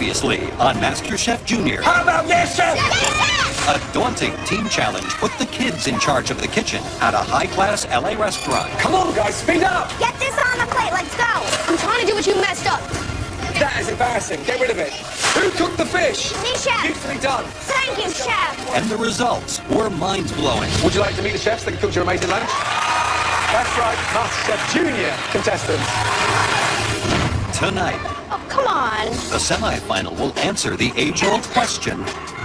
Previously on Masterchef Junior. How about this, chef? A daunting team challenge put the kids in charge of the kitchen at a high-class LA restaurant. Come on, guys, speed up! Get this on the plate, let's go! I'm trying to do what you messed up. That is embarrassing. Get rid of it. Who cooked the fish? Me, chef. Beautifully done. Thank you, chef. And the results were mind-blowing. Would you like to meet the chefs that cooked your amazing lunch? That's right, Masterchef Junior contestants. Tonight, Oh, come on. the semi-final will answer the age-old question.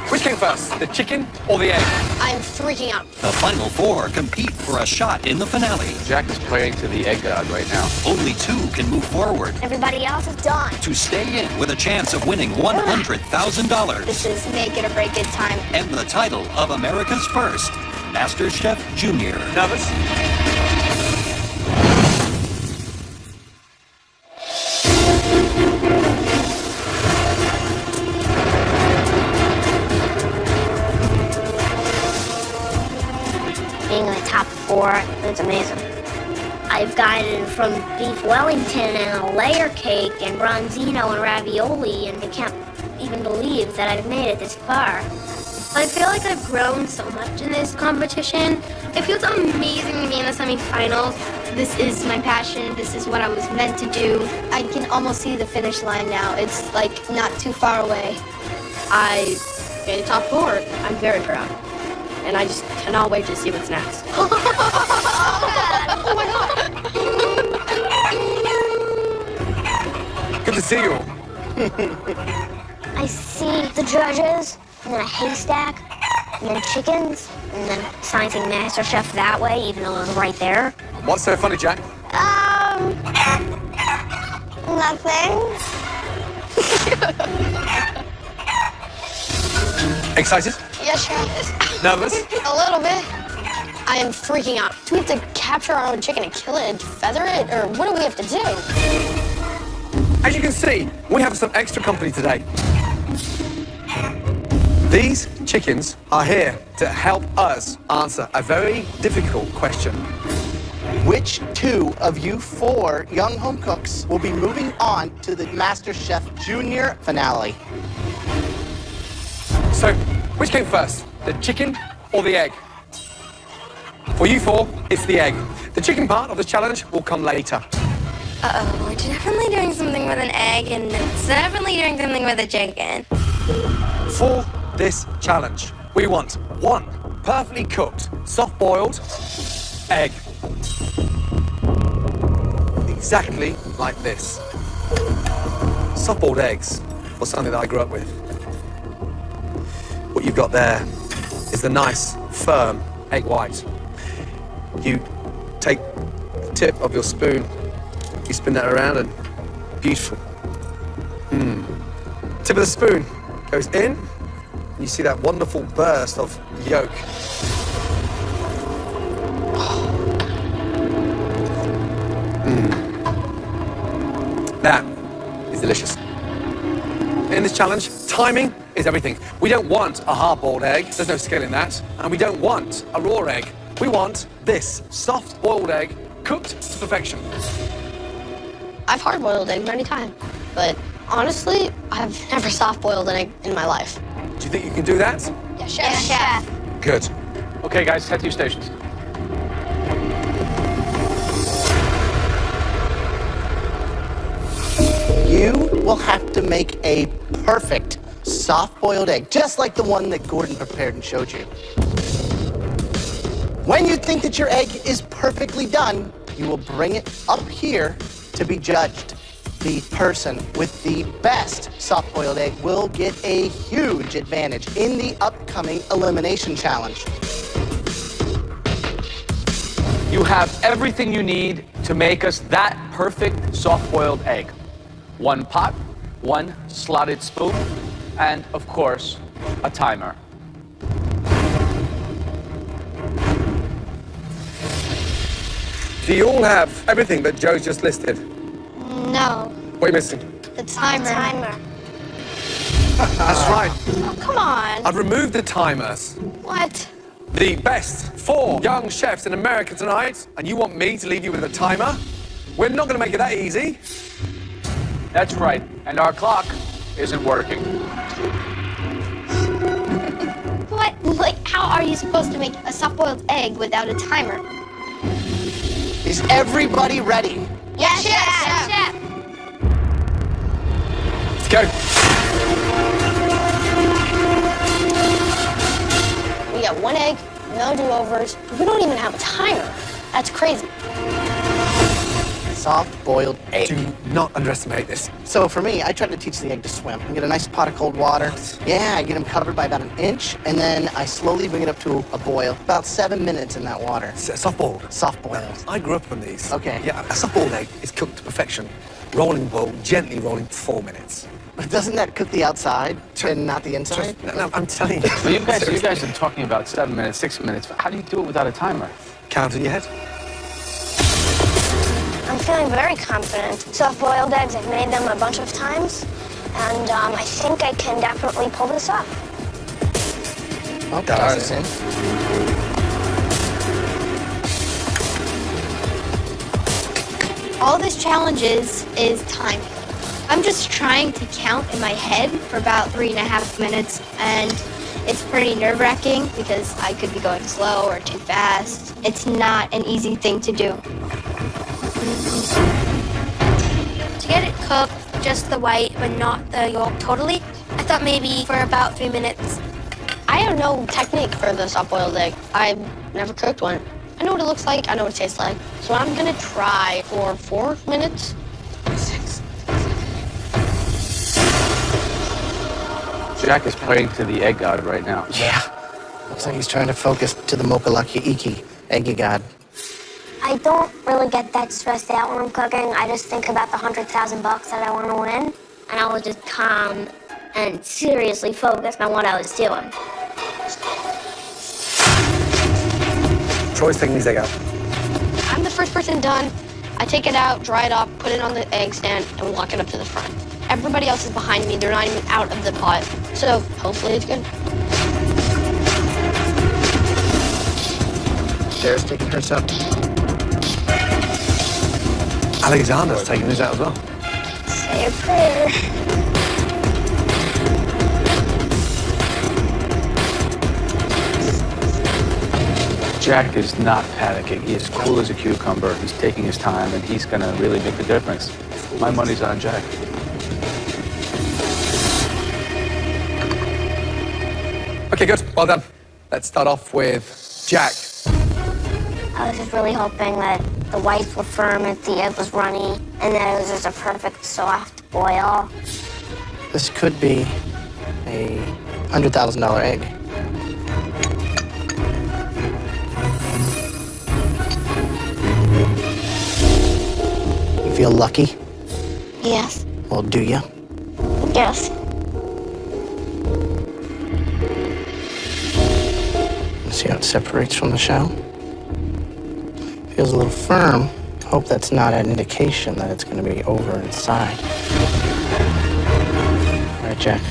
Which came first, the chicken or the egg? I'm freaking out. The final four compete for a shot in the finale. Jack is praying to the egg god right now. Only two can move forward Everybody else is done. to stay in with a chance of winning $100,000 This is make it or break it time. and the title of America's first MasterChef Junior. Nervous? Being in the top four, it's amazing. I've gotten from beef Wellington and a layer cake and bronzino and ravioli, and I can't even believe that I've made it this far. I feel like I've grown so much in this competition. It feels amazing to be in the semifinals. This is my passion. This is what I was meant to do. I can almost see the finish line now. It's like not too far away. I made the top four. I'm very proud. And I just cannot wait to see what's next. Oh my god! Good to see you all. I see the judges, and then a haystack, and then chickens, and then science MasterChef that way, even though it was right there. What's so funny, Jack? Nothing. Excited? Yes, chef. Nervous? A little bit. I am freaking out. Do we have to capture our own chicken and kill it and feather it? Or what do we have to do? As you can see, we have some extra company today. These chickens are here to help us answer a very difficult question. Which two of you four young home cooks will be moving on to the MasterChef Junior finale? So, which came first, the chicken or the egg? For you four, it's the egg. The chicken part of this challenge will come later. Uh-oh, we're definitely doing something with an egg, and it's definitely doing something with a chicken. For this challenge, we want one perfectly cooked, soft-boiled egg. Exactly like this. Soft-boiled eggs was something that I grew up with. What you've got there is the nice, firm egg white. You take the tip of your spoon, you spin that around, and beautiful. Tip of the spoon goes in, and you see that wonderful burst of yolk. That is delicious. In this challenge, timing is everything. We don't want a hard-boiled egg. There's no skill in that. And we don't want a raw egg. We want this soft-boiled egg cooked to perfection. I've hard-boiled eggs many times, but honestly, I've never soft-boiled an egg in my life. Do you think you can do that? Yes, chef. Yes, chef. Good. Okay, guys, head to your stations. You will have to make a perfect soft-boiled egg, just like the one that Gordon prepared and showed you. When you think that your egg is perfectly done, you will bring it up here to be judged. The person with the best soft-boiled egg will get a huge advantage in the upcoming elimination challenge. You have everything you need to make us that perfect soft-boiled egg. One pot, one slotted spoon, and, of course, a timer. Do you all have everything that Joe's just listed? No, What are you missing? the timer. That's right. Oh, come on. I've removed the timers. What? The best 4 young chefs in America tonight, and you want me to leave you with a timer? We're not going to make it that easy. That's right. And our clock isn't working. What? Like, how are you supposed to make a soft-boiled egg without a timer? Is everybody ready? Yes, chef. Let's go. We got one egg, no do-overs. We don't even have a timer. That's crazy. Soft-boiled egg. Do not underestimate this. So for me, I try to teach the egg to swim. I get a nice pot of cold water. Yeah, I get them covered by about an inch, and then I slowly bring it up to a boil. About 7 minutes in that water. Soft-boiled. Soft-boiled. I grew up on these. Okay. Yeah, a soft-boiled egg is cooked to perfection. Rolling boil, gently rolling 4 minutes. But doesn't that cook the outside and not the inside? No, I'm telling you. Well, you guys are talking about 7 minutes, 6 minutes. How do you do it without a timer? Count in your head. I'm feeling very confident. Soft-boiled eggs, I've made them a bunch of times, and I think I can definitely pull this off. Oh, toss this in. All this challenge is timing. I'm just trying to count in my head for about 3.5 minutes, and it's pretty nerve-wracking because I could be going slow or too fast. It's not an easy thing to do. To get it cooked, just the white, but not the yolk totally, I thought maybe for about 3 minutes. I have no technique for the soft-boiled egg. I've never cooked one. I know what it looks like. I know what it tastes like. So I'm gonna try for 4 minutes. 6. Jack is praying to the egg god right now. Yeah. Looks like he's trying to focus to the Mokalaki Iki, eggy god. I don't really get that stressed out when I'm cooking. I just think about the $100,000 that I want to win, and I was just calm and seriously focused on what I was doing. Troy's taking his egg out. I'm the first person done. I take it out, dry it off, put it on the egg stand, and walk it up to the front. Everybody else is behind me. They're not even out of the pot. So hopefully it's good. Sarah's taking hers up. Alexander's taking his out as well. Say a prayer. Jack is not panicking. He is cool as a cucumber. He's taking his time, and he's going to really make the difference. My money's on Jack. Okay, good. Well done. Let's start off with Jack. I was just really hoping that the whites were firm, that the egg was runny, and that it was just a perfect soft boil. This could be a $100,000 egg. You feel lucky? Yes. Well, do you? Yes. See how it separates from the shell? Feels a little firm. Hope that's not an indication that it's going to be over inside. All right, Jack.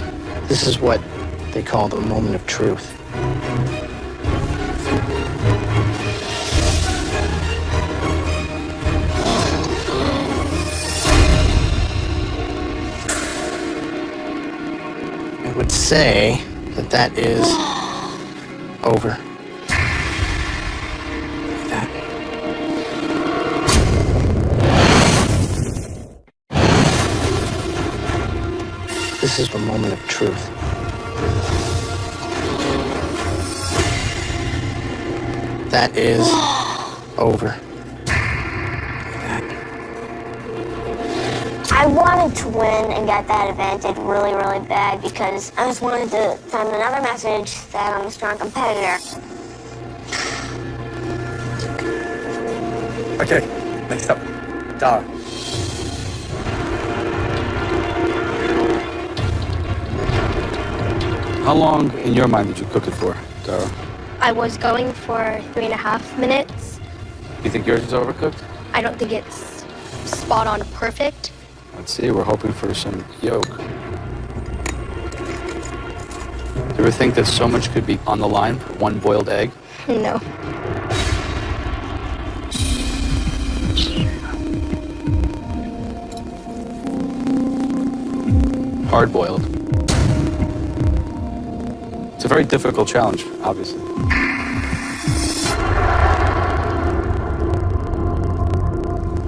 This is what they call the moment of truth. I would say that that is over. Like that. This is the moment of truth. That is over. I wanted to win and get that advantage really, really bad because I just wanted to send another message that I'm a strong competitor. Okay, next up, Dara. How long, in your mind, did you cook it for, Dara? I was going for 3.5 minutes. You think yours is overcooked? I don't think it's spot on perfect. Let's see, we're hoping for some yolk. Do you ever think that so much could be on the line for one boiled egg? No. hard-boiled. It's a very difficult challenge, obviously.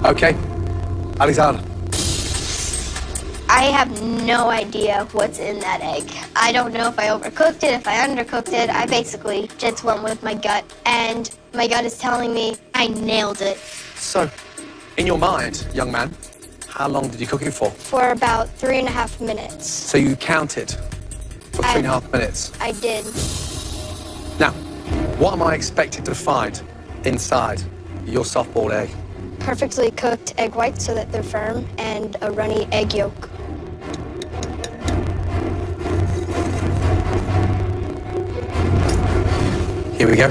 Okay, Alexander. I have no idea what's in that egg. I don't know if I overcooked it, if I undercooked it. I basically just went with my gut, and my gut is telling me I nailed it. So, in your mind, young man, how long did you cook it for? For about 3.5 minutes. So you counted for 3.5 minutes. I did. Now, what am I expected to find inside your soft-boiled egg? Perfectly cooked egg whites so that they're firm, and a runny egg yolk. Here we go.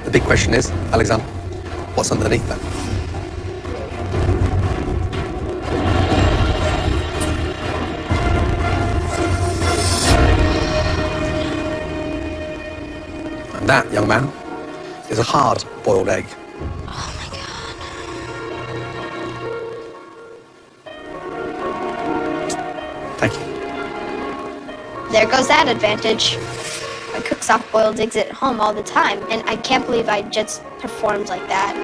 The big question is, Alexander, what's underneath that? And that, young man, is a hard-boiled egg. Oh my God. Thank you. There goes that advantage. I cook soft-boiled eggs at home all the time, and I can't believe I just performed like that.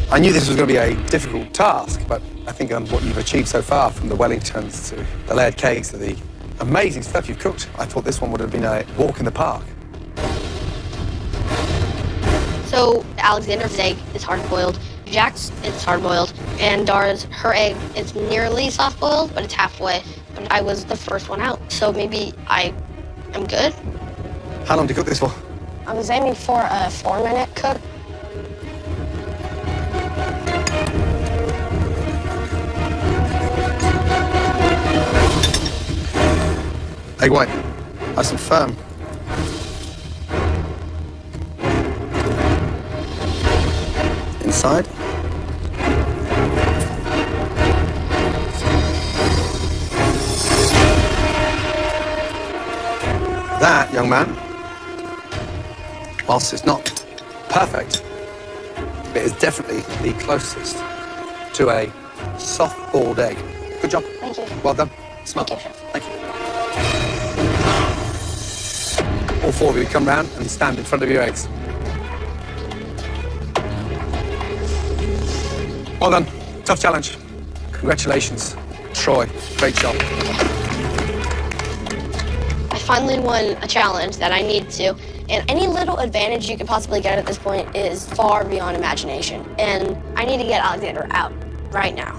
I knew this was going to be a difficult task, but I think what you've achieved so far, from the Wellingtons to the layered cakes to the amazing stuff you've cooked, I thought this one would have been a walk in the park. So Alexander's egg is hard-boiled, Jack's is hard-boiled, and Dara's, her egg is nearly soft-boiled, but it's halfway. But I was the first one out, so maybe I am good. How long did you cook this for? I was aiming for a 4-minute cook. Egg white, nice and firm. Inside. That, young man, whilst it's not perfect, it is definitely the closest to a soft-boiled egg. Good job. Thank you. Well done. Smart. Thank you, Chef. Thank you. All four of you come round and stand in front of your eggs. Well done. Tough challenge. Congratulations, Troy. Great job. I finally won a challenge that I need to, and any little advantage you could possibly get at this point is far beyond imagination, and I need to get Alexander out right now.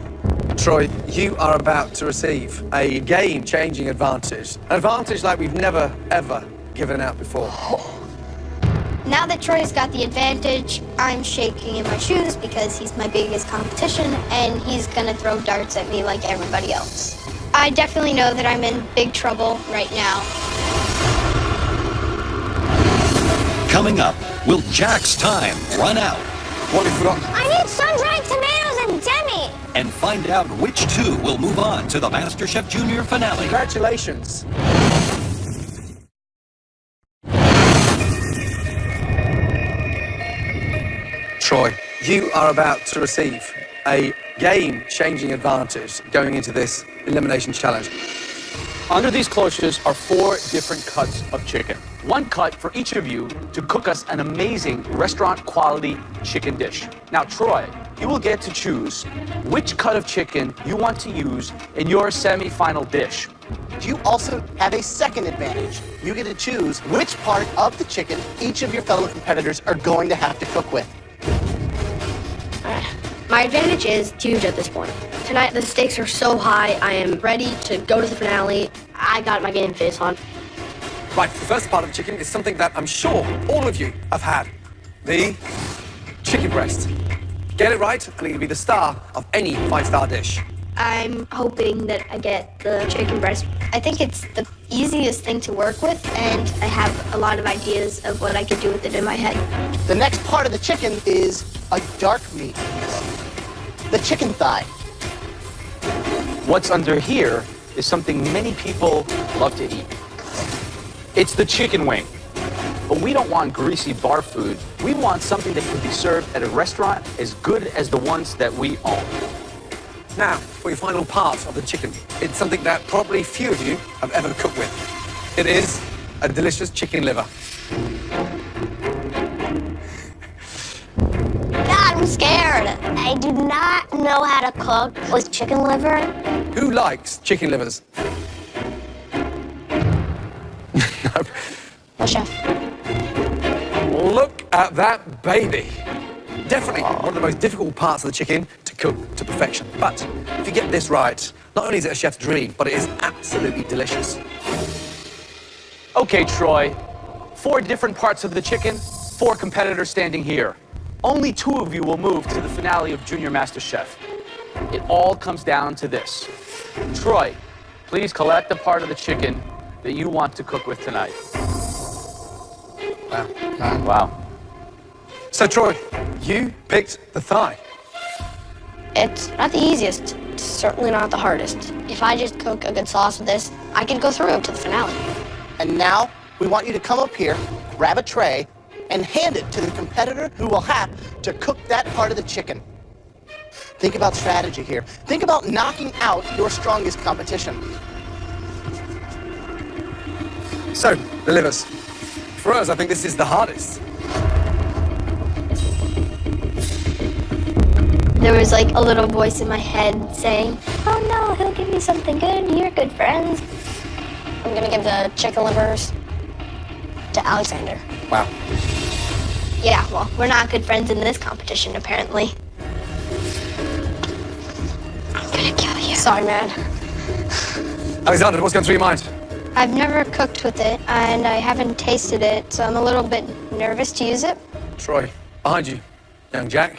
Troy, you are about to receive a game-changing advantage. An advantage like we've never, ever given out before. Now that Troy's got the advantage, I'm shaking in my shoes because he's my biggest competition, and he's gonna throw darts at me like everybody else. I definitely know that I'm in big trouble right now. Coming up, will Jack's time run out? What have you forgotten? I need sun-dried tomatoes and demi. And find out which two will move on to the MasterChef Junior finale. Congratulations. Troy, you are about to receive a game-changing advantage going into this elimination challenge. Under these cloches are 4 different cuts of chicken. 1 cut for each of you to cook us an amazing restaurant-quality chicken dish. Now, Troy, you will get to choose which cut of chicken you want to use in your semi-final dish. You also have a second advantage. You get to choose which part of the chicken each of your fellow competitors are going to have to cook with. My advantage is huge at this point. Tonight, the stakes are so high, I am ready to go to the finale. I got my game face on. Right, the first part of the chicken is something that I'm sure all of you have had. The chicken breast. Get it right, and it'll be the star of any 5-star dish. I'm hoping that I get the chicken breast. I think it's the easiest thing to work with, and I have a lot of ideas of what I could do with it in my head. The next part of the chicken is a dark meat piece. The chicken thigh. What's under here is something many people love to eat. It's the chicken wing. But we don't want greasy bar food. We want something that can be served at a restaurant as good as the ones that we own. Now, for your final part of the chicken. It's something that probably few of you have ever cooked with. It is a delicious chicken liver. God, I'm scared. I do not know how to cook with chicken liver. Who likes chicken livers? Well, chef. Look at that baby. Definitely one of the most difficult parts of the chicken to cook to perfection. But if you get this right, not only is it a chef's dream, but it is absolutely delicious. Okay, Troy. 4 different parts of the chicken, 4 competitors standing here. Only 2 of you will move to the finale of Junior Masterchef. It all comes down to this. Troy, please collect the part of the chicken that you want to cook with tonight. Wow. Wow. So, Troy, you picked the thigh. It's not the easiest, it's certainly not the hardest. If I just cook a good sauce with this, I could go through to the finale. And now we want you to come up here, grab a tray, and hand it to the competitor who will have to cook that part of the chicken. Think about strategy here. Think about knocking out your strongest competition. So, the livers. For us, I think this is the hardest. There was like a little voice in my head saying, "Oh no, he'll give you something good. You're good friends." I'm gonna give the chicken livers to Alexander. Wow. Yeah, well, we're not good friends in this competition, apparently. I'm gonna kill you. Sorry, man. Alexander, what's going through your mind? I've never cooked with it, and I haven't tasted it, so I'm a little bit nervous to use it. Troy, behind you, young Jack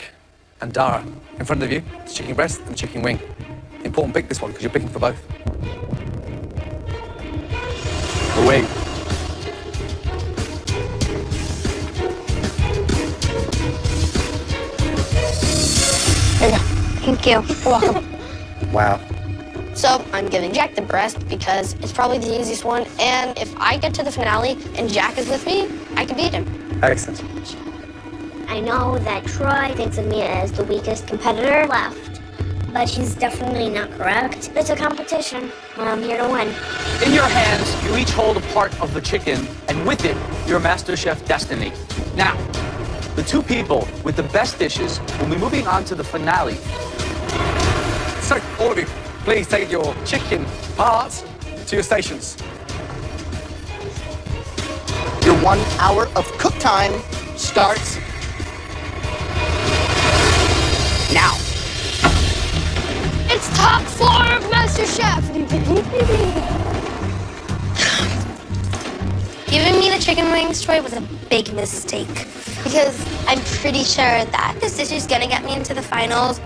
and Dara. In front of you, it's chicken breast and chicken wing. Important pick this one, because you're picking for both. But wait. There you go. Thank you. You're welcome. Wow. So I'm giving Jack the breast because it's probably the easiest one, and if I get to the finale and Jack is with me, I can beat him. Excellent. I know that Troy thinks of me as the weakest competitor left, but he's definitely not correct. It's a competition, and I'm here to win. In your hands, you each hold a part of the chicken, and with it, your MasterChef destiny. Now, the 2 people with the best dishes will be moving on to the finale. So, all of you, please take your chicken parts to your stations. Your 1 hour of cook time starts now. It's top floor of MasterChef. Giving me the chicken wings, Troy, was a big mistake. Because I'm pretty sure that this dish is gonna get me into the finals.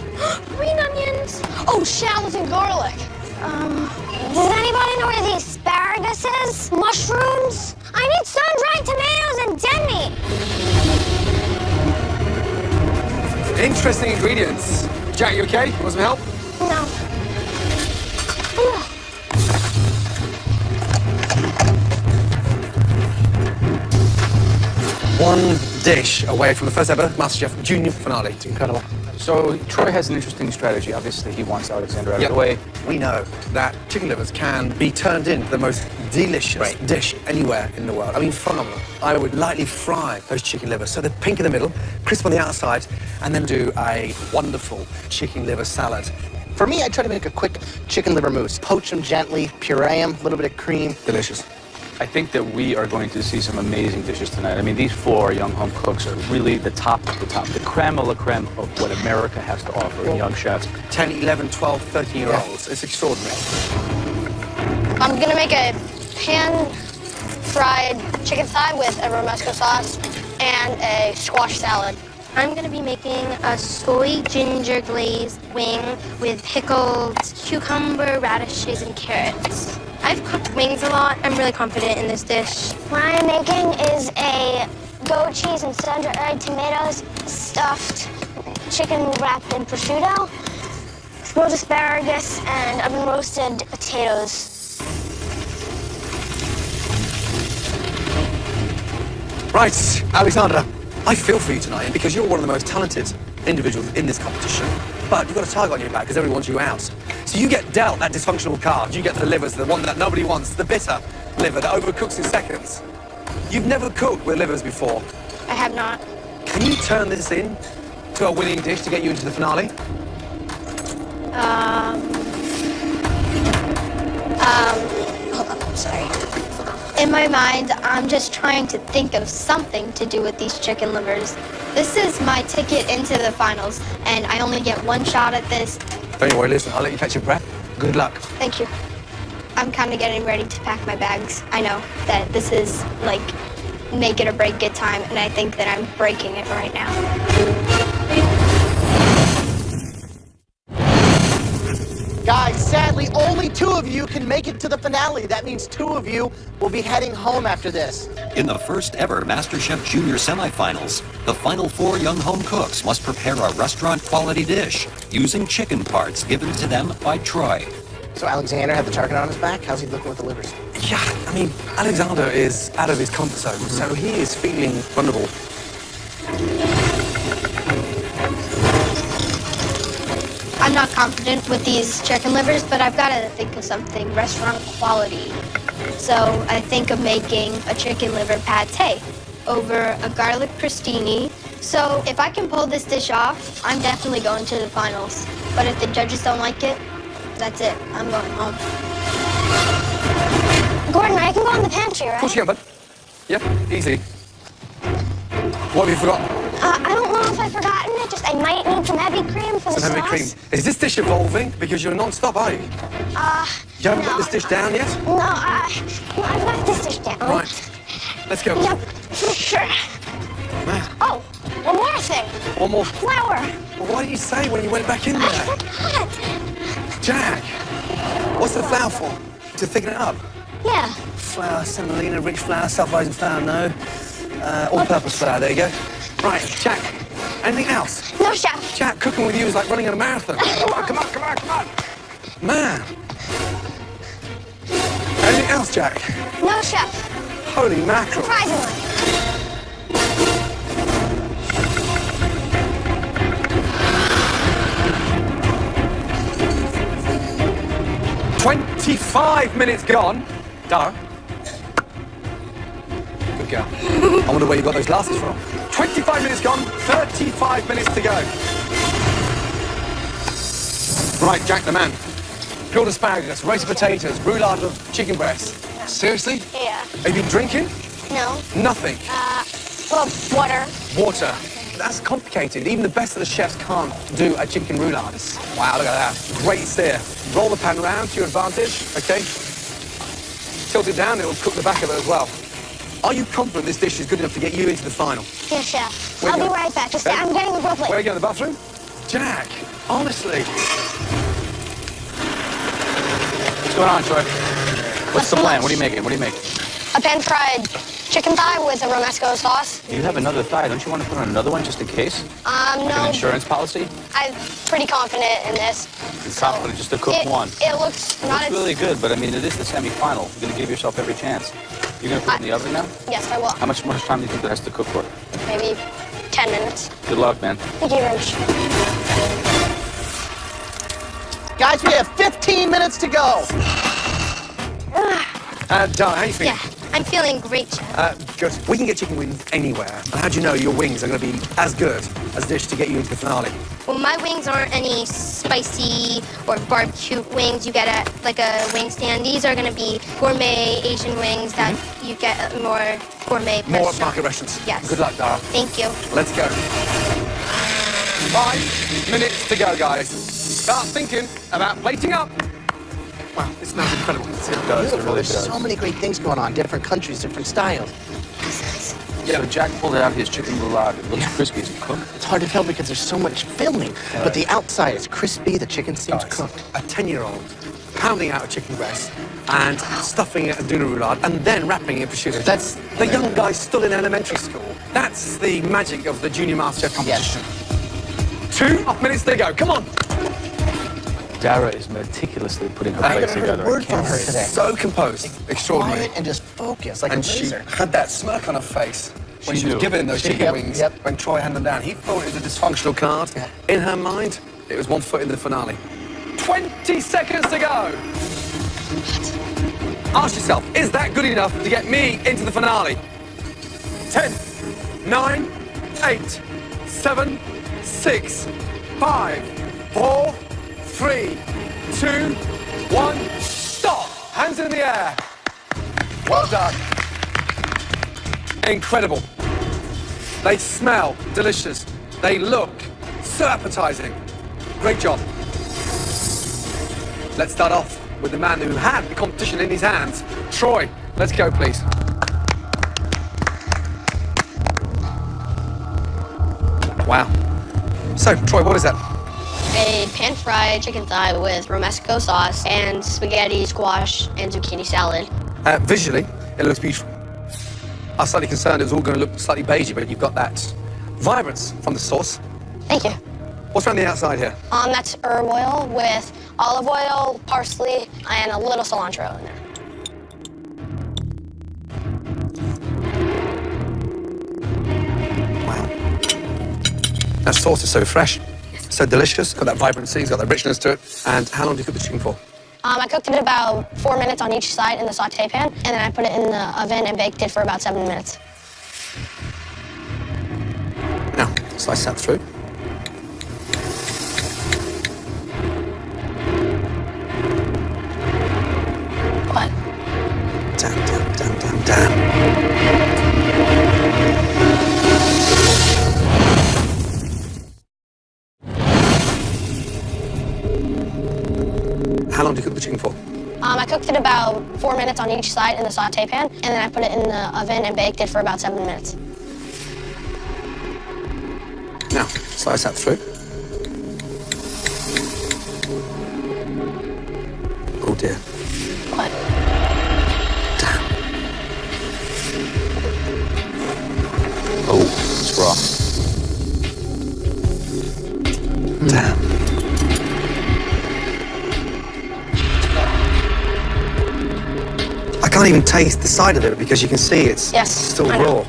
Green onions. Oh, shallots and garlic. Does anybody know where the asparagus is? Mushrooms? I need sun-dried tomatoes and dead meat. Interesting ingredients. Jack, you okay? Want some help? No. One dish away from the first ever MasterChef Junior finale. It's incredible. So Troy has an interesting strategy. Obviously, he wants Alexander out Yep. of the way. We know that chicken livers can be turned into the most delicious dish anywhere in the world. I mean, phenomenal. I would lightly fry those chicken livers so they're pink in the middle, crisp on the outside, and then do a wonderful chicken liver salad. For me, I try to make a quick chicken liver mousse. Poach them gently, puree them, a little bit of cream. Delicious. I think that we are going to see some amazing dishes tonight. I mean, these 4 young home cooks are really the top of the top, the creme de la creme of what America has to offer in young chefs. 10, 11, 12, 13-year-olds. It's extraordinary. I'm gonna make a pan-fried chicken thigh with a romesco sauce and a squash salad. I'm gonna be making a soy ginger glazed wing with pickled cucumber, radishes, and carrots. I've cooked wings a lot. I'm really confident in this dish. What I'm making is a goat cheese and sun-dried tomatoes stuffed chicken wrapped in prosciutto, smoked asparagus, and oven roasted potatoes. Right, Alexander, I feel for you tonight because you're one of the most talented individuals in this competition. But you've got a target on your back because everyone wants you out. So you get dealt that dysfunctional card. You get the livers, the one that nobody wants, the bitter liver that overcooks in seconds. You've never cooked with livers before. I have not. Can you turn this in to a winning dish to get you into the finale? Hold on, I'm sorry. In my mind, I'm just trying to think of something to do with these chicken livers. This is my ticket into the finals, and I only get one shot at this. Don't worry, listen, I'll let you catch your breath. Good luck. Thank you. I'm kind of getting ready to pack my bags. I know that this is like make it or break it time, and I think that I'm breaking it right now. Guys, sadly, only 2 of you can make it to the finale. That means 2 of you will be heading home after this. In the first ever MasterChef Junior semifinals, the final 4 young home cooks must prepare a restaurant-quality dish using chicken parts given to them by Troy. So Alexander had the target on his back. How's he looking with the livers? Yeah, I mean, Alexander is out of his comfort zone, so he is feeling vulnerable. I'm not confident with these chicken livers, but I've got to think of something restaurant quality. So I think of making a chicken liver pate over a garlic crostini. So if I can pull this dish off, I'm definitely going to the finals. But if the judges don't like it, that's it. I'm going home. Gordon, I can go in the pantry, Of course right? you can, bud. Yep, easy. What have you forgotten? I don't know if I've forgotten it, just I might need some heavy cream for the Some heavy sauce. cream. Is this dish evolving? Because you're non-stop, are you? You haven't got this dish down yet? No, I've got this dish down. Right. Let's go. Yep, for sure. Man, Oh, one more thing. one more. Flour. Well, why didn't you say when you went back in I there? forgot. Jack, what's the flour for? To thicken it up? Yeah. Flour, semolina, rich flour, self-rising flour, no. All-purpose flour, there you go. Right, Jack, anything else? No, chef. Jack, cooking with you is like running a marathon. Come on. Man. Anything else, Jack? No, chef. Holy mackerel. Surprisingly. 25 minutes gone. Dara. Good girl. I wonder where you got those glasses from. 25 minutes gone, 35 minutes to go. Right, Jack the man. Grilled asparagus, roasted potatoes, roulade of chicken breasts. Seriously? Yeah. Have you been drinking? No. Nothing. Well, water. Water. That's complicated. Even the best of the chefs can't do a chicken roulade. Wow, look at that. Great steer. Roll the pan round to your advantage, okay? Tilt it down, it'll cook the back of it as well. Are you confident this dish is good enough to get you into the final? Yes, chef. Where I'll you be go? right back. Just, Hey. I'm getting the grill plate. Where are you going, the bathroom? Jack, honestly. What's going on, Troy? What's the too plan? much. What are you making? What are you making? A pan-fried chicken thigh with a romesco sauce. You have another thigh. Don't you want to put on another one just in case? Like an No. insurance policy? I'm pretty confident in this. You're confident just to cook one. It looks not It's as... really good, but I mean, it is the semifinal. You're going to give yourself every chance. You're going to put it in the oven now? Yes, I will. How much time do you think that has to cook for? Maybe 10 minutes. Good luck, man. Thank you very much. Guys, we have 15 minutes to go. Dara, how you feeling? Yeah, I'm feeling great, chef. Good. We can get chicken wings anywhere. And how do you know your wings are going to be as good as a dish to get you into the finale? Well, my wings aren't any spicy or barbecue wings you get at like a wing stand. These are going to be gourmet Asian wings that you get at more gourmet More restaurants. market restaurants. Yes. Good luck, Dara. Thank you. Let's go. 5 minutes to go, guys. Start thinking about plating up. Wow, this smells incredible. It does. It Beautiful. really There's does. so many great things going on. Different countries, different styles. Yeah, but Jack pulled out his chicken roulade. It looks crispy. Is it cooked? It's hard to tell because there's so much filming. But the outside is crispy. The chicken seems Guys, cooked. a 10-year-old pounding out a chicken breast and stuffing it in doing a roulade and then wrapping it in prosciutto. That's the young guy still in elementary school. That's the magic of the Junior Masterchef competition. 2 minutes to go. Come on. Dara is meticulously putting her I plates haven't heard a together. word I can't from her see. today. So composed. Extraordinary. Quiet and just focus like And a she laser. had that smirk on her face. when she was knew. given those chicken Yep, wings, yep. when Troy handed them down, he thought it was a dysfunctional card. Yeah. In her mind, it was 1 foot in the finale. 20 seconds to go. Ask yourself, is that good enough to get me into the finale? 10, 9, 8, 7, 6, 5, 4, 3, 2, 1, stop! Hands in the air. Well done. Incredible. They smell delicious. They look so appetizing. Great job. Let's start off with the man who had the competition in his hands. Troy, let's go, please. Wow. So, Troy, what is that? A pan-fried chicken thigh with romesco sauce and spaghetti, squash, and zucchini salad. Visually, it looks beautiful. I was slightly concerned it was all going to look slightly beigey, but you've got that vibrance from the sauce. Thank you. What's around the outside here? That's herb oil with olive oil, parsley, and a little cilantro in there. Wow. That sauce is so fresh, so delicious, got that vibrancy, it's got that richness to it. And how long do you cook the chicken for? I cooked it about 4 minutes on each side in the saute pan, and then I put it in the oven and baked it for about 7 minutes. Now, slice that through. What? Damn, damn, damn, damn, damn. How long do you cook the chicken for? I cooked it about 4 minutes on each side in the saute pan, and then I put it in the oven and baked it for about 7 minutes. Now, slice that through. Oh dear. What? Damn. Oh, it's raw. Damn. I can't even taste the side of it because you can see it's Yes, still I know. raw.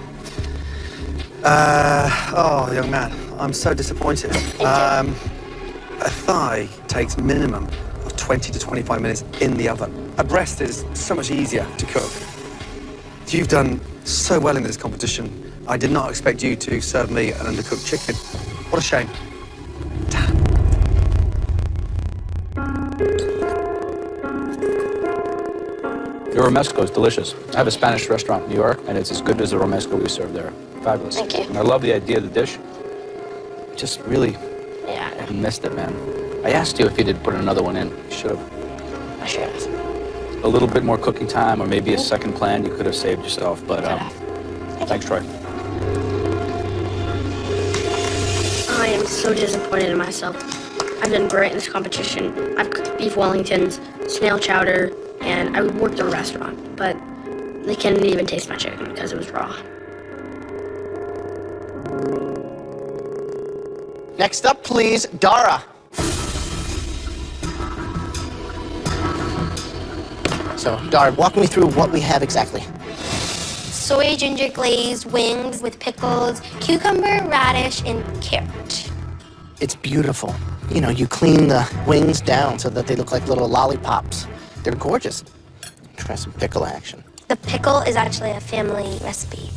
Oh, young man, I'm so disappointed. you. A thigh takes minimum of 20 to 25 minutes in the oven. A breast is so much easier to cook. You've done so well in this competition. I did not expect you to serve me an undercooked chicken. What a shame. Your romesco is delicious. I have a Spanish restaurant in New York, and it's as good as the romesco we serve there. Fabulous. Thank you. And I love the idea of the dish. Just really Yeah, missed it, man. I asked you if you did put another one in. You should have. I should have. A little bit more cooking time, or maybe a second plan you could have saved yourself. But thanks, Troy. I am so disappointed in myself. I've done great in this competition. I've cooked beef Wellingtons, snail chowder, and I worked in a restaurant, but they couldn't even taste my chicken because it was raw. Next up, please, Dara. So, Dara, walk me through what we have exactly. Soy ginger glazed wings with pickles, cucumber, radish, and carrot. It's beautiful. You know, you clean the wings down so that they look like little lollipops. They're gorgeous. Try some pickle action. The pickle is actually a family recipe.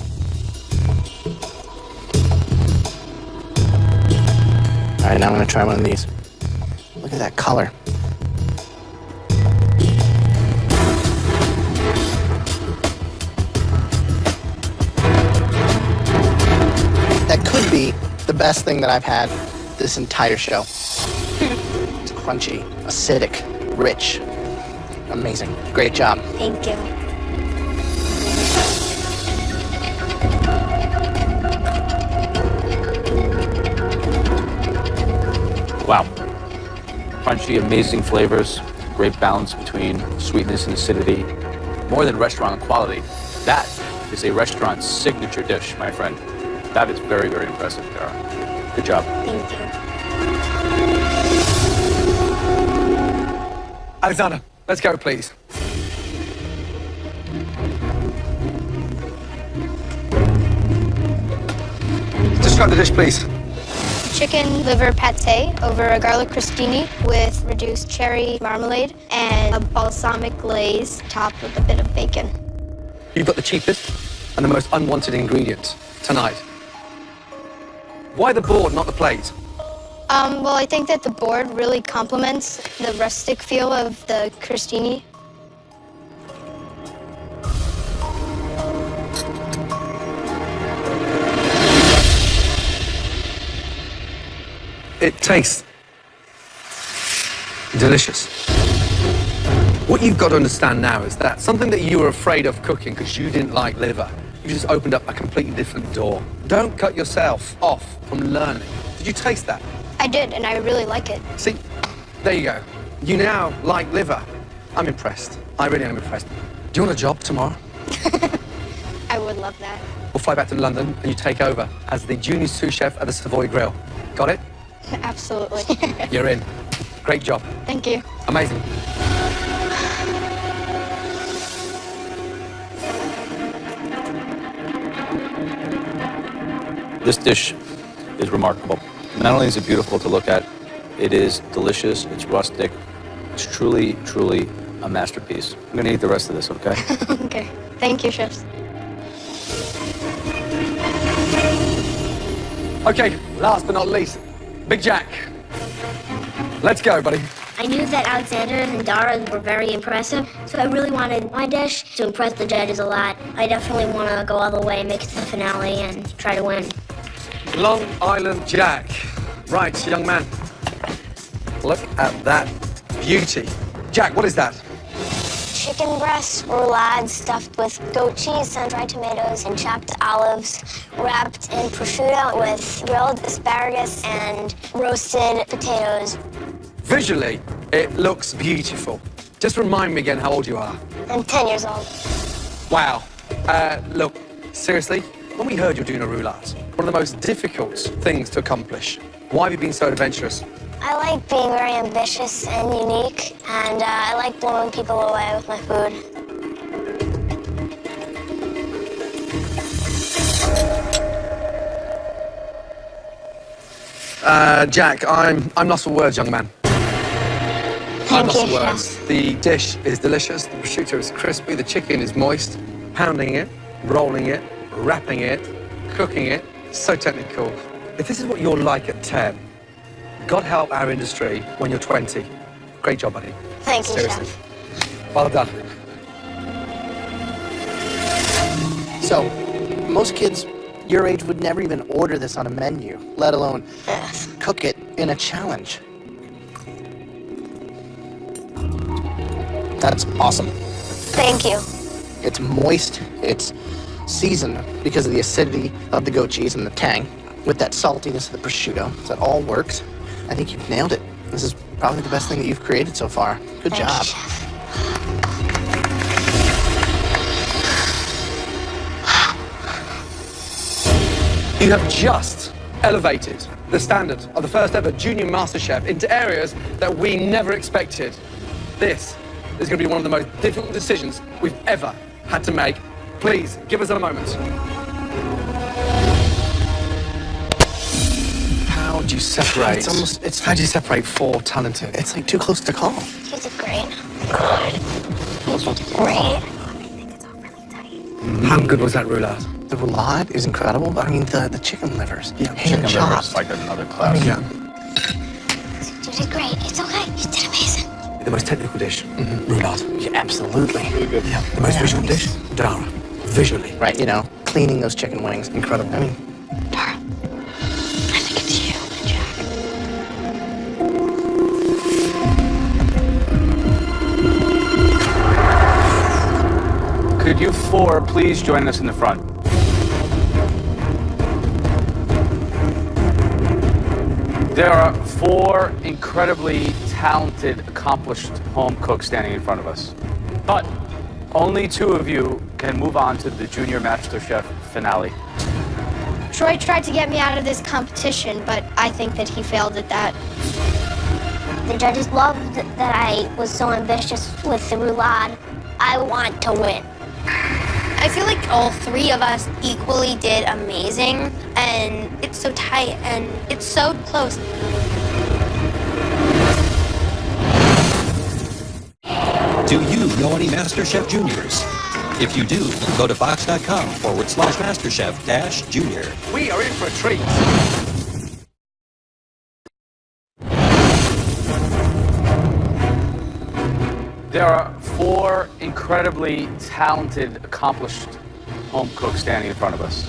All right, now I'm gonna try one of these. Look at that color. That could be the best thing that I've had this entire show. It's crunchy, acidic, rich. Amazing. Great job. Thank you. Wow. Crunchy, amazing flavors, great balance between sweetness and acidity. More than restaurant quality. That is a restaurant signature dish, my friend. That is very, very impressive, Dara. Good job. Thank you. Alexander, let's go, please. Describe the dish, please. Chicken liver pate over a garlic crostini with reduced cherry marmalade and a balsamic glaze topped with a bit of bacon. You've got the cheapest and the most unwanted ingredient tonight. Why the board, not the plate? Well, I think that the board really complements the rustic feel of the crostini. It tastes delicious. What you've got to understand now is that something that you were afraid of cooking because you didn't like liver, you just opened up a completely different door. Don't cut yourself off from learning. Did you taste that? I did, and I really like it. See, there you go. You now like liver. I'm impressed. I really am impressed. Do you want a job tomorrow? I would love that. We'll fly back to London and you take over as the junior sous chef at the Savoy Grill. Got it? Absolutely. You're in. Great job. Thank you. Amazing. This dish is remarkable. Not only is it beautiful to look at, it is delicious, it's rustic, it's truly, truly a masterpiece. I'm gonna eat the rest of this, okay? Okay. Thank you, chefs. Okay, last but not least, Big Jack. Let's go, buddy. I knew that Alexander's and Dara's were very impressive, so I really wanted my dish to impress the judges a lot. I definitely want to go all the way, make it to the finale, and try to win. Long Island Jack. Right, young man. Look at that beauty. Jack, what is that? Chicken breast roulade stuffed with goat cheese, sun-dried tomatoes, and chopped olives, wrapped in prosciutto with grilled asparagus and roasted potatoes. Visually, it looks beautiful. Just remind me again how old you are. I'm 10 years old. Wow. Look, seriously, when we heard you were doing a roulade, one of the most difficult things to accomplish. Why have you been so adventurous? I like being very ambitious and unique, and I like blowing people away with my food. Jack, I'm lost for words, young man. I'm lost for words. The dish is delicious, the prosciutto is crispy, the chicken is moist. Pounding it, rolling it, wrapping it, cooking it, so technical. If this is what you're like at 10, God help our industry when you're 20. Great job, buddy. Thank you, Seriously. Chef. Well done. So, most kids your age would never even order this on a menu, let alone cook it in a challenge. That's awesome. Thank you. It's moist, it's seasoned because of the acidity of the goat cheese and the tang, with that saltiness of the prosciutto. So it all works. I think you've nailed it. This is probably the best thing that you've created so far. Good Thank job. you, Chef. You have just elevated the standard of the first ever junior Masterchef into areas that we never expected. This is going to be one of the most difficult decisions we've ever had to make. Please, give us a moment. How do you separate? How do you separate four talented? It's like too close to call. You did great. Good. You did great. I think it's all really tight. How good was that roulade? The roulade is incredible, but I mean the chicken livers. Yeah, hand Chicken liver is chopped. like another class. Yeah. You did great. It's okay. You did amazing. The most technical dish, roulade. Yeah, absolutely. Yeah. The most visual dish, Dara. Visually. Right, you know, cleaning those chicken wings. Incredible. I mean, Dara, I think it's you and Jack. Could you four please join us in the front? There are four incredibly talented, accomplished home cooks standing in front of us. But only two of you can move on to the Junior MasterChef finale. Troy tried to get me out of this competition, but I think that he failed at that. The judges loved that I was so ambitious with the roulade. I want to win. I feel like all three of us equally did amazing, and it's so tight and it's so close. Do you know any MasterChef Juniors? If you do, go to fox.com/MasterChef-Junior. We are in for a treat. There are 4 incredibly talented, accomplished home cooks standing in front of us.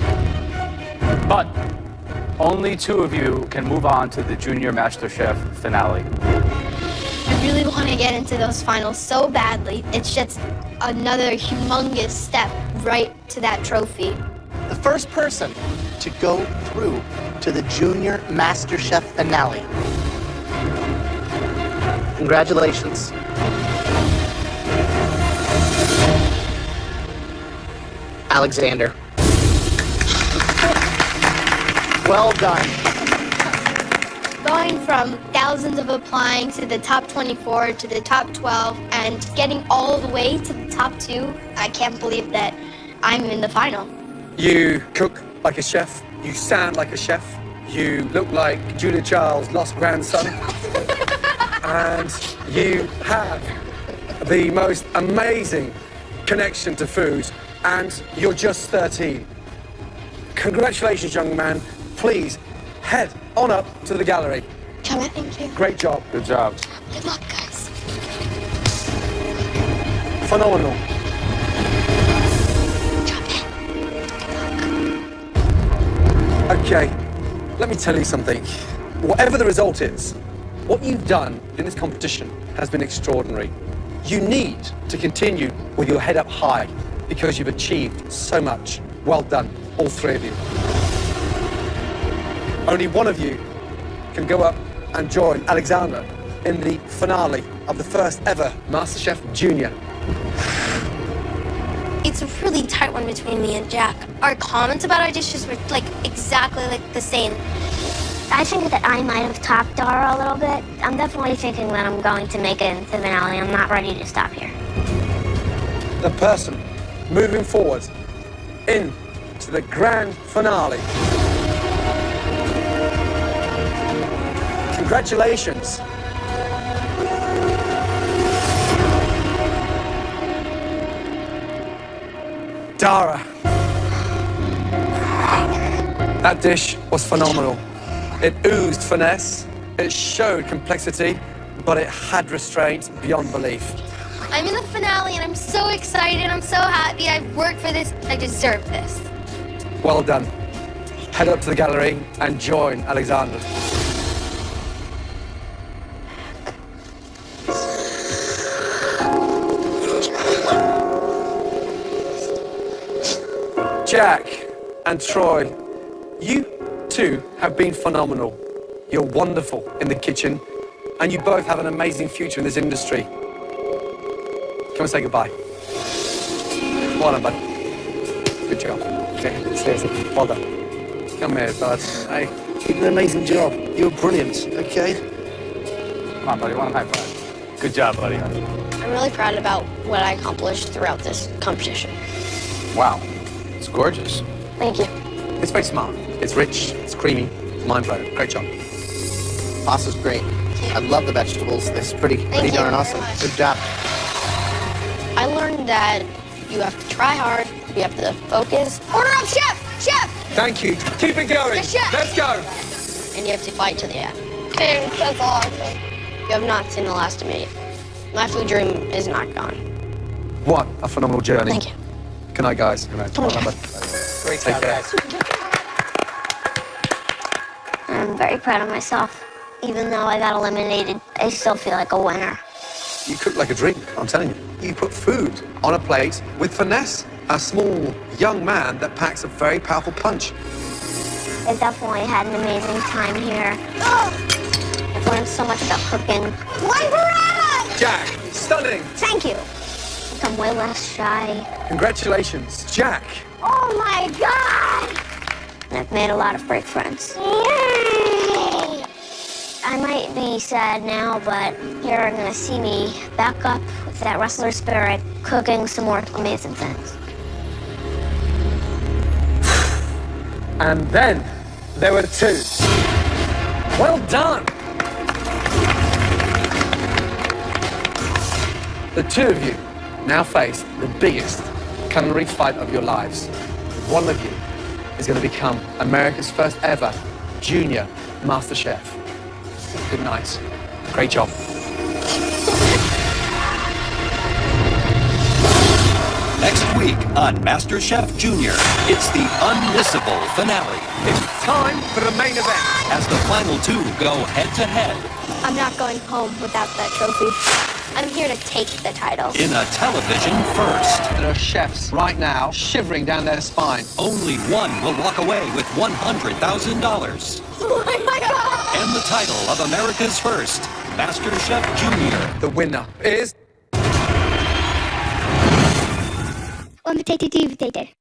But only 2 of you can move on to the Junior MasterChef finale. I really want to get into those finals so badly. It's just another humongous step right to that trophy. The first person to go through to the Junior MasterChef finale. Congratulations. Alexander. Well done. Going from thousands of applying to the top 24 to the top 12 and getting all the way to the top 2, I can't believe that I'm in the final. You cook like a chef. You sound like a chef. You look like Julia Child's lost grandson. And you have the most amazing connection to food. And you're just 13. Congratulations, young man. Please head on up to the gallery. Chama, thank you. Great job. Good job. Good luck, guys. Phenomenal. Okay, let me tell you something. Whatever the result is, what you've done in this competition has been extraordinary. You need to continue with your head up high because you've achieved so much. Well done, all 3 of you. Only one of you can go up and join Alexander in the finale of the first ever MasterChef Junior. It's a really tight one between me and Jack. Our comments about our dishes were exactly the same. I think that I might have topped Dara a little bit. I'm definitely thinking that I'm going to make it into the finale. I'm not ready to stop here. The person moving forward into the grand finale. Congratulations. Dara. That dish was phenomenal. It oozed finesse, it showed complexity, but it had restraint beyond belief. I'm in the finale and I'm so excited. I'm so happy. I've worked for this. I deserve this. Well done. Head up to the gallery and join Alexander. Jack and Troy, you two have been phenomenal. You're wonderful in the kitchen, and you both have an amazing future in this industry. Come and say goodbye. Well done, bud. Good job. Okay, seriously, well done. Come here, bud. Hey, you did an amazing job. You were brilliant, okay? Come on, buddy, one high five. Good job, buddy. I'm really proud about what I accomplished throughout this competition. Wow, it's gorgeous. Thank you. It's very smart. It's rich, it's creamy, mind-blowing. Great job. Pasta's great. I love the vegetables. It's pretty you. darn awesome. Good job. I learned that you have to try hard, you have to focus. Order up, chef! Chef! Thank you. Keep it going. Yes, chef. Let's go. And you have to fight to the end. Dude, that's awesome. You have not seen the last of me. My food dream is not gone. What a phenomenal journey. Thank you. Good night, guys. Good night. Well done, bud. Great Take job, care. guys. I'm very proud of myself. Even though I got eliminated, I still feel like a winner. You cook like a dream, I'm telling you. You put food on a plate with finesse. A small young man that packs a very powerful punch. I definitely had an amazing time here. I've learned so much about cooking. One burrata! Jack, stunning. Thank you. I'm way less shy. Congratulations, Jack. Oh my God! And I've made a lot of great friends. Yay! I might be sad now, but you're gonna see me back up with that wrestler spirit, cooking some more amazing things. And then there were 2. Well done. The 2 of you now face the biggest culinary fight of your lives. One of you is going to become America's first ever junior Masterchef. Good night. Great job. Next week on MasterChef Junior, it's the unmissable finale It's time for the main event. as the final 2 go head-to-head I'm not going home without that trophy. I'm here to take the title. in a television first. There are chefs right now shivering down their spine. Only one will walk away with $100,000 Oh my God! and the title of America's first MasterChef Junior. The winner is... Undetected.